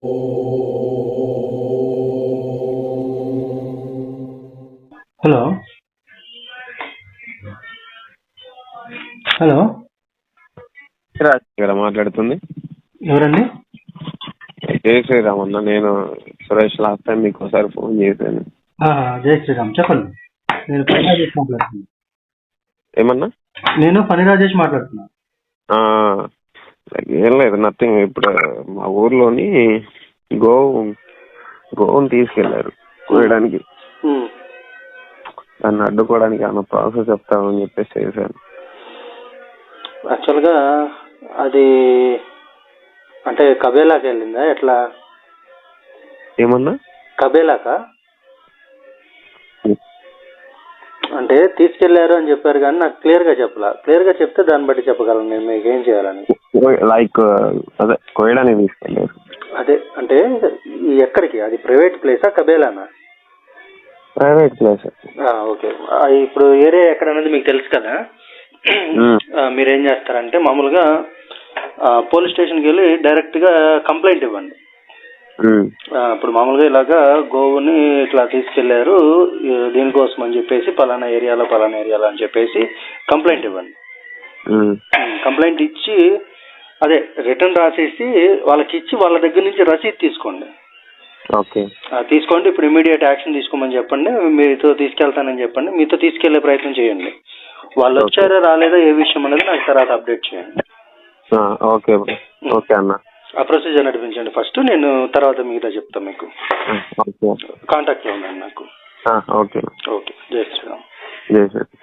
Hello hello గారు మాట్లాడుతుంది. ఎవరండి? జై శ్రీరామ్ అన్న. నేను సురేష్ లాస్ట్ టైం మీకు ఒకసారి ఫోన్ చేశాను. జై శ్రీరామ్, చెప్పండి. నేను ఫణి రాజేష్ మాట్లాడుతున్నా. ఏమన్నా? నేను ఫణి రాజేష్ మాట్లాడుతున్నా. ఏం లేదు, నథింగ్. ఇప్పుడు మా ఊర్లోని గోవును తీసుకెళ్లారు కోయడానికి. దాన్ని అడ్డుకోవడానికి ఏమన్నా ప్రాసెస్ చెప్తామని చెప్పేసి చేశాను. యాక్చువల్గా అది అంటే కబేలాకి వెళ్ళిందా ఎట్లా? ఏమన్నా? కబేలాకా అంటే తీసుకెళ్లారు అని చెప్పారు, కానీ నాకు క్లియర్గా చెప్పలా. క్లియర్గా చెప్తే దాన్ని బట్టి చెప్పగలను నేను మీకు ఏం చేయాలని. లైక్ అదే కోయడానికి తీసుకెళ్లారు. అదే అంటే ఎక్కడికి? అది ప్రైవేట్ ప్లేసా కబేలానా? Private place. ఓకే. ఇప్పుడు ఏరియా ఎక్కడ అనేది మీకు తెలుసు కదా. మీరేం చేస్తారంటే మామూలుగా పోలీస్ స్టేషన్కి వెళ్ళి డైరెక్ట్గా కంప్లైంట్ ఇవ్వండి. ఇప్పుడు మామూలుగా ఇలాగా గోవుని ఇట్లా తీసుకెళ్లారు దీనికోసం అని చెప్పేసి పలానా ఏరియాలో అని చెప్పేసి కంప్లైంట్ ఇవ్వండి. కంప్లైంట్ ఇచ్చి అదే రిటర్న్ రాసేసి వాళ్ళకి ఇచ్చి వాళ్ళ దగ్గర నుంచి రసీదు తీసుకోండి. ఓకే, తీసుకోండి. ఇప్పుడు ఇమీడియట్ యాక్షన్ తీసుకోమని చెప్పండి. మీతో తీసుకెళ్తానని చెప్పండి. మీతో తీసుకెళ్లే ప్రయత్నం చేయండి. వాళ్ళు వచ్చారా రాలేదా ఏ విషయం అనేది నాకు తర్వాత అప్డేట్ చేయండి. ఓకే ఓకే అన్న. ఆ ప్రొసీజర్ నడిపించండి ఫస్ట్, నేను తర్వాత మిగతా చెప్తాను మీకు. కాంటాక్ట్లో ఉండండి నాకు. Okay okay. జై శ్రీరామ్. జై శ్రీరామ్.